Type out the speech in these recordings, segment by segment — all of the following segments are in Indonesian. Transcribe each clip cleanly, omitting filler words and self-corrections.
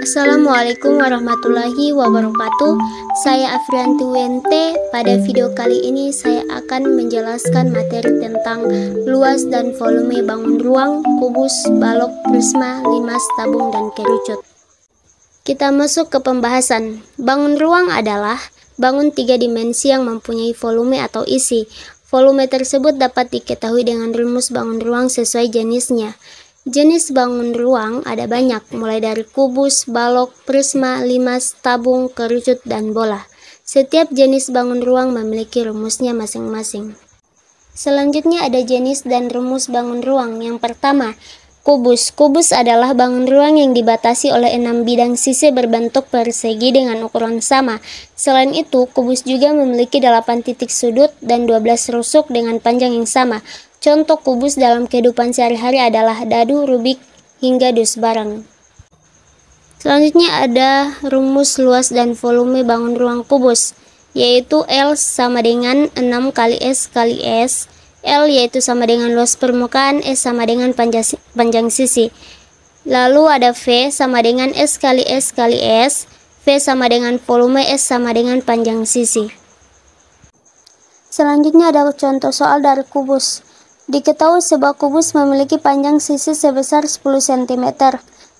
Assalamualaikum warahmatullahi wabarakatuh. Saya Afrianti Wente. Pada video kali ini saya akan menjelaskan materi tentang luas dan volume bangun ruang, kubus, balok, prisma, limas, tabung, dan kerucut. Kita masuk ke pembahasan. Bangun ruang adalah bangun tiga dimensi yang mempunyai volume atau isi. Volume tersebut dapat diketahui dengan rumus bangun ruang sesuai jenisnya. Jenis bangun ruang ada banyak, mulai dari kubus, balok, prisma, limas, tabung, kerucut, dan bola. Setiap jenis bangun ruang memiliki rumusnya masing-masing. Selanjutnya ada jenis dan rumus bangun ruang. Yang pertama, kubus. Kubus adalah bangun ruang yang dibatasi oleh 6 bidang sisi berbentuk persegi dengan ukuran sama. Selain itu, kubus juga memiliki 8 titik sudut dan 12 rusuk dengan panjang yang sama. Contoh kubus dalam kehidupan sehari-hari adalah dadu, rubik, hingga dus barang. Selanjutnya ada rumus luas dan volume bangun ruang kubus, yaitu L sama dengan 6 kali S kali S. L yaitu sama dengan luas permukaan, S sama dengan panjang sisi. Lalu ada V sama dengan S kali S kali S. V sama dengan volume, S sama dengan panjang sisi. Selanjutnya ada contoh soal dari kubus. Diketahui sebuah kubus memiliki panjang sisi sebesar 10 cm.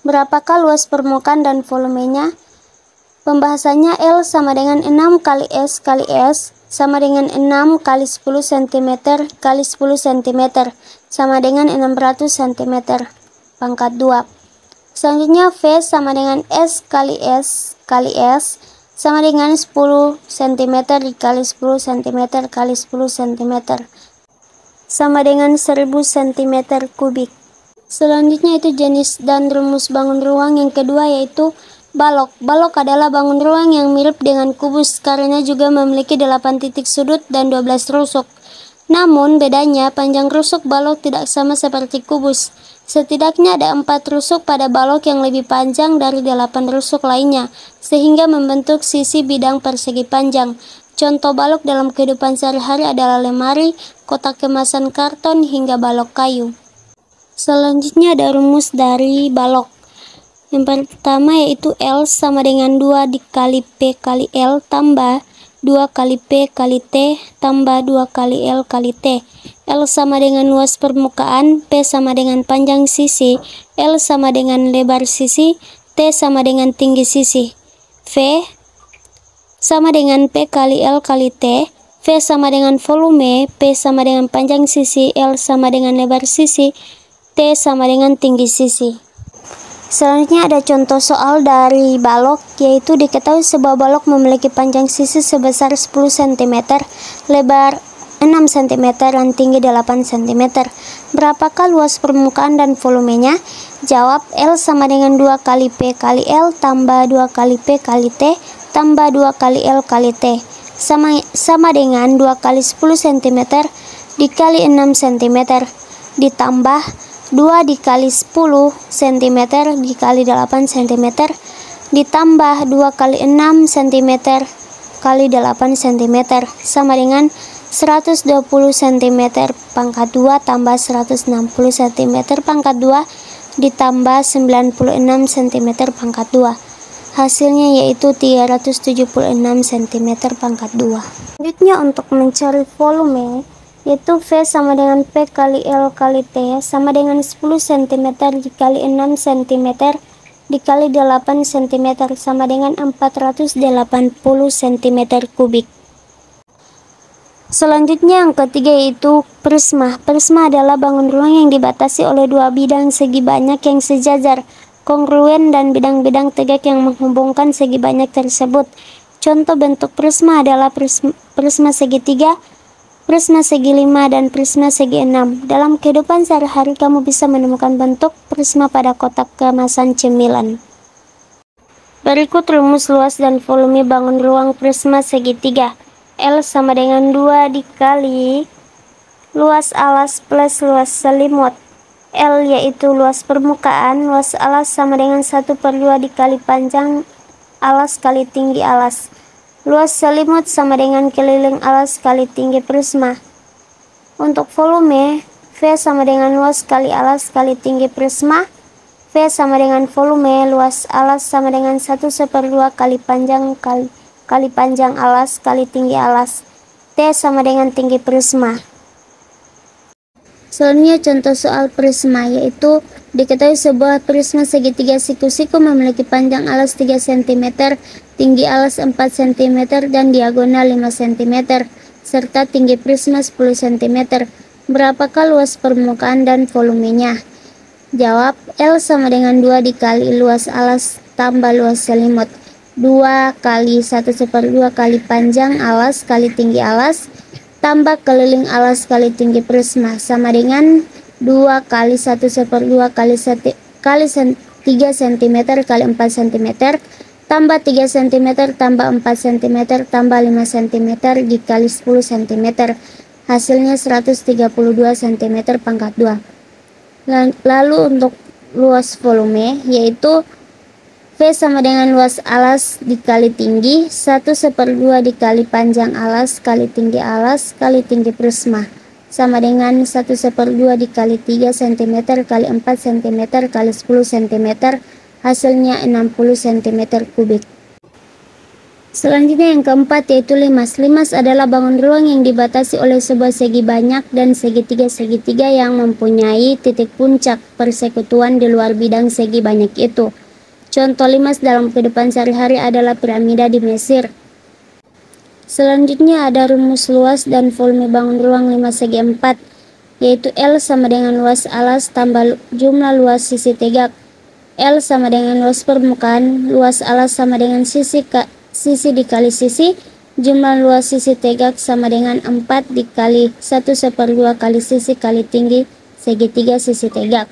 Berapakah luas permukaan dan volumenya? Pembahasannya L sama dengan 6 kali S kali S sama dengan 6 kali 10 cm kali 10 cm sama dengan 600 cm pangkat 2. Selanjutnya V sama dengan S kali S kali S sama dengan 10 cm dikali 10 cm kali 10 cm sama dengan 1000 cm kubik. Selanjutnya itu jenis dan rumus bangun ruang yang kedua, yaitu balok. Balok adalah bangun ruang yang mirip dengan kubus karena juga memiliki 8 titik sudut dan 12 rusuk. Namun bedanya panjang rusuk balok tidak sama seperti kubus. Setidaknya ada 4 rusuk pada balok yang lebih panjang dari 8 rusuk lainnya, sehingga membentuk sisi bidang persegi panjang. Contoh balok dalam kehidupan sehari-hari adalah lemari, kotak kemasan karton, hingga balok kayu. Selanjutnya ada rumus dari balok. Yang pertama yaitu L sama dengan 2 dikali P kali L tambah 2 kali P kali T tambah 2 kali L kali T. L sama dengan luas permukaan, P sama dengan panjang sisi, L sama dengan lebar sisi, T sama dengan tinggi sisi. V sama dengan P kali L kali T. V sama dengan volume, P sama dengan panjang sisi, L sama dengan lebar sisi, T sama dengan tinggi sisi. Selanjutnya ada contoh soal dari balok, yaitu diketahui sebuah balok memiliki panjang sisi sebesar 10 cm, lebar 6 cm, dan tinggi 8 cm. Berapakah luas permukaan dan volumenya? Jawab, L sama dengan 2 kali P kali L tambah 2 kali P kali T tambah 2 kali L kali T sama dengan 2 kali 10 cm dikali 6 cm ditambah 2 dikali 10 cm dikali 8 cm ditambah 2 kali 6 cm kali 8 cm sama dengan 120 cm pangkat 2 tambah 160 cm pangkat 2 ditambah 96 cm pangkat 2. Hasilnya yaitu 376 cm pangkat 2. Selanjutnya untuk mencari volume, yaitu V sama dengan P kali L kali T sama dengan 10 cm dikali 6 cm dikali 8 cm sama dengan 480 cm kubik. Selanjutnya yang ketiga yaitu prisma. Prisma adalah bangun ruang yang dibatasi oleh 2 bidang segi banyak yang sejajar, kongruen, dan bidang-bidang tegak yang menghubungkan segi banyak tersebut. Contoh bentuk prisma adalah prisma segi 3, prisma segi 5, dan prisma segi 6. Dalam kehidupan sehari-hari kamu bisa menemukan bentuk prisma pada kotak kemasan cemilan. Berikut rumus luas dan volume bangun ruang prisma segi 3. L sama dengan 2 dikali luas alas plus luas selimut. L yaitu luas permukaan, luas alas sama dengan 1/2 dikali panjang alas kali tinggi alas. Luas selimut sama dengan keliling alas kali tinggi prisma. Untuk volume, V sama dengan luas kali alas kali tinggi prisma. V sama dengan volume, luas alas sama dengan 1/2 kali panjang kali panjang alas kali tinggi alas. T sama dengan tinggi prisma. Selanjutnya contoh soal prisma, yaitu diketahui sebuah prisma segitiga siku-siku memiliki panjang alas 3 cm, tinggi alas 4 cm, dan diagonal 5 cm, serta tinggi prisma 10 cm. Berapakah luas permukaan dan volumenya? Jawab, L sama dengan 2 dikali luas alas tambah luas selimut. 2 kali 1/2 kali panjang alas kali tinggi alas tambah keliling alas kali tinggi prisma sama dengan 2 kali 1/2 kali 3 cm kali 4 cm tambah 3 cm tambah 4 cm tambah 5 cm dikali 10 cm. Hasilnya 132 cm pangkat 2. Lalu untuk luas volume, yaitu V sama dengan luas alas dikali tinggi 1/2 dikali panjang alas kali tinggi prisma sama dengan 1/2 dikali 3 cm kali 4 cm kali 10 cm. Hasilnya 60 cm kubik. Selanjutnya yang keempat yaitu limas. Limas adalah bangun ruang yang dibatasi oleh sebuah segi banyak dan segitiga-segitiga yang mempunyai titik puncak persekutuan di luar bidang segi banyak itu. Contoh limas dalam kehidupan sehari-hari adalah piramida di Mesir. Selanjutnya ada rumus luas dan volume bangun ruang limas segi 4, yaitu L sama dengan luas alas tambah jumlah luas sisi tegak. L sama dengan luas permukaan, luas alas sama dengan sisi dikali sisi, jumlah luas sisi tegak sama dengan 4 dikali 1/2 kali sisi kali tinggi segitiga sisi tegak.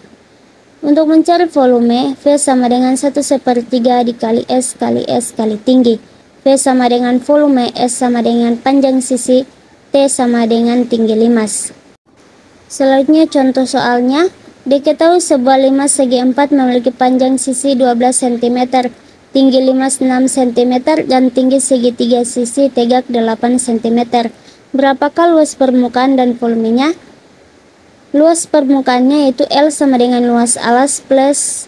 Untuk mencari volume, V sama dengan 1/3 dikali S kali S kali tinggi. V sama dengan volume, S sama dengan panjang sisi, T sama dengan tinggi limas. Selanjutnya contoh soalnya, diketahui sebuah limas segi 4 memiliki panjang sisi 12 cm, tinggi limas 6 cm, dan tinggi segitiga sisi tegak 8 cm. Berapakah luas permukaan dan volumenya? Luas permukaannya yaitu L sama dengan luas alas plus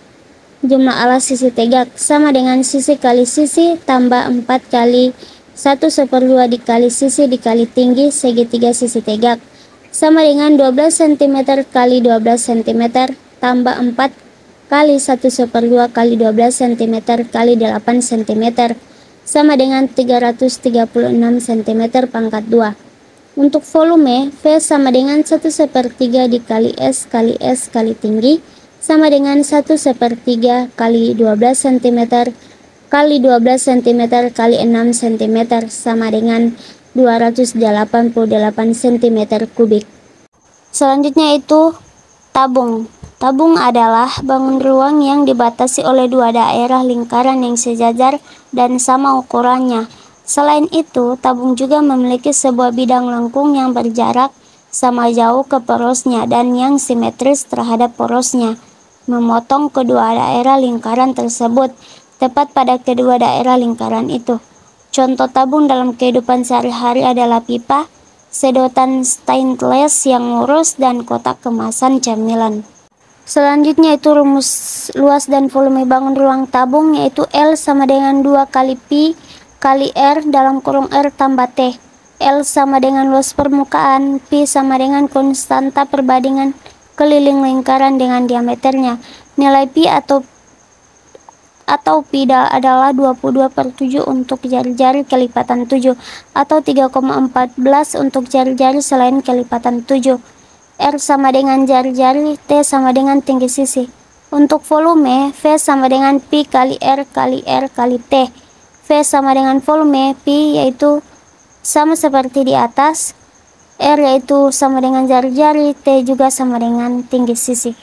jumlah alas sisi tegak sama dengan sisi kali sisi tambah 4 kali 1/2 dikali sisi dikali tinggi segitiga sisi tegak sama dengan 12 cm kali 12 cm tambah 4 kali 1/2 kali 12 cm kali 8 cm sama dengan 336 cm pangkat 2. Untuk volume, V sama dengan 1/3 dikali S kali S kali tinggi sama dengan 1/3 kali 12 cm kali 12 cm kali 6 cm sama dengan 288 cm kubik. Selanjutnya itu tabung. Tabung adalah bangun ruang yang dibatasi oleh dua daerah lingkaran yang sejajar dan sama ukurannya. Selain itu, tabung juga memiliki sebuah bidang lengkung yang berjarak sama jauh ke porosnya dan yang simetris terhadap porosnya, memotong kedua daerah lingkaran tersebut tepat pada kedua daerah lingkaran itu. Contoh tabung dalam kehidupan sehari-hari adalah pipa, sedotan stainless yang lurus, dan kotak kemasan camilan. Selanjutnya itu rumus luas dan volume bangun ruang tabung, yaitu L sama dengan 2 kali Pi kali R dalam kurung R tambah T. L sama dengan luas permukaan, Pi sama dengan konstanta perbandingan keliling lingkaran dengan diameternya. Nilai Pi atau Pi adalah 22/7 untuk jari-jari kelipatan 7 atau 3,14 untuk jari-jari selain kelipatan 7. R sama dengan jari-jari, T sama dengan tinggi sisi. Untuk volume, V sama dengan Pi kali R kali T. V sama dengan volume, Pi yaitu sama seperti di atas, R yaitu sama dengan jari-jari, T juga sama dengan tinggi sisi.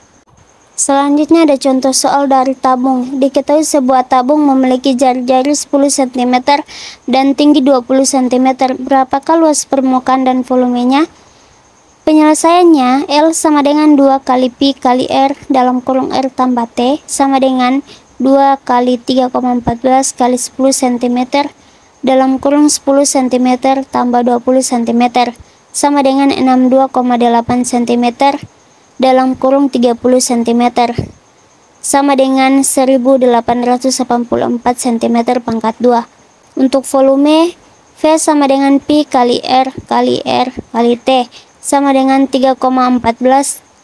Selanjutnya ada contoh soal dari tabung. Diketahui sebuah tabung memiliki jari-jari 10 cm dan tinggi 20 cm. Berapakah luas permukaan dan volumenya? Penyelesaiannya, L sama dengan 2 kali Pi kali R dalam kurung R tambah T sama dengan 2 kali 3,14 kali 10 cm dalam kurung 10 cm tambah 20 cm sama dengan 62,8 cm dalam kurung 30 cm. sama dengan 1884 cm pangkat 2. Untuk volume, V sama dengan Pi kali R kali R kali T sama dengan 3,14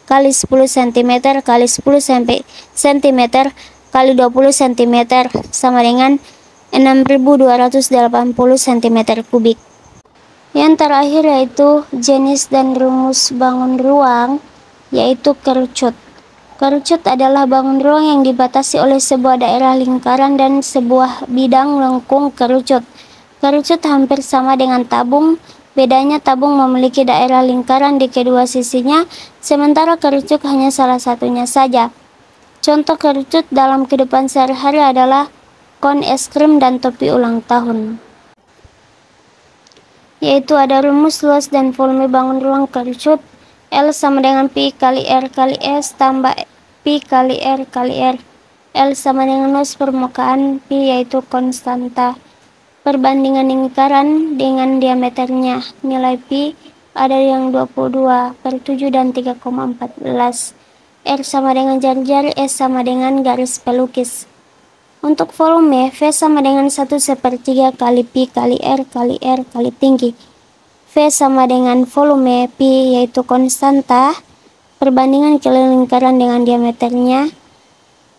kali 10 cm kali 10 cm kali 20 cm sama dengan 6280 cm kubik. Yang terakhir yaitu jenis dan rumus bangun ruang, yaitu kerucut. Kerucut adalah bangun ruang yang dibatasi oleh sebuah daerah lingkaran dan sebuah bidang lengkung kerucut. Kerucut hampir sama dengan tabung, bedanya tabung memiliki daerah lingkaran di kedua sisinya, sementara kerucut hanya salah satunya saja. Contoh kerucut dalam kehidupan sehari-hari adalah kon es krim dan topi ulang tahun. Yaitu ada rumus luas dan volume bangun ruang kerucut. L sama dengan Pi kali R kali S tambah Pi kali R kali R. L sama dengan luas permukaan Pi, yaitu konstanta perbandingan lingkaran dengan diameternya. Nilai Pi ada yang 22/7 dan 3,14. R sama dengan jari-jari, S sama dengan garis pelukis. Untuk volume, V sama dengan 1/3 kali Pi kali R kali R kali tinggi. V sama dengan volume Pi, yaitu konstanta perbandingan kali lingkaran dengan diameternya.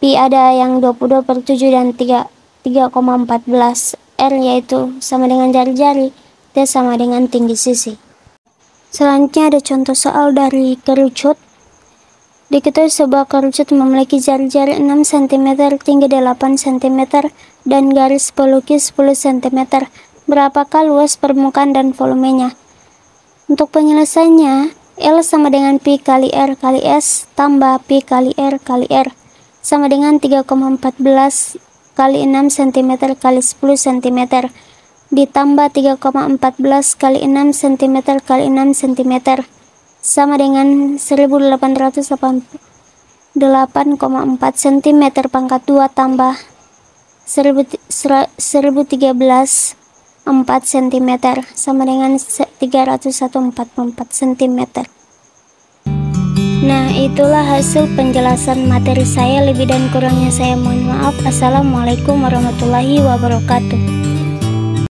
Pi ada yang 22/7 dan 3,14. R yaitu sama dengan jari-jari, T sama dengan tinggi sisi. Selanjutnya ada contoh soal dari kerucut. Diketahui sebuah kerucut memiliki jari-jari 6 cm, tinggi 8 cm, dan garis pelukis 10 cm. Berapakah luas permukaan dan volumenya? Untuk penyelesaiannya, L sama dengan Pi kali R kali S tambah Pi kali R kali R sama dengan 3,14 kali 6 cm kali 10 cm ditambah 3,14 kali 6 cm kali 6 cm sama dengan 1888,4 cm pangkat 2 tambah 1013 4 cm sama dengan 301,44 cm. Nah, itulah hasil penjelasan materi saya. Lebih dan kurangnya saya mohon maaf. Assalamualaikum warahmatullahi wabarakatuh.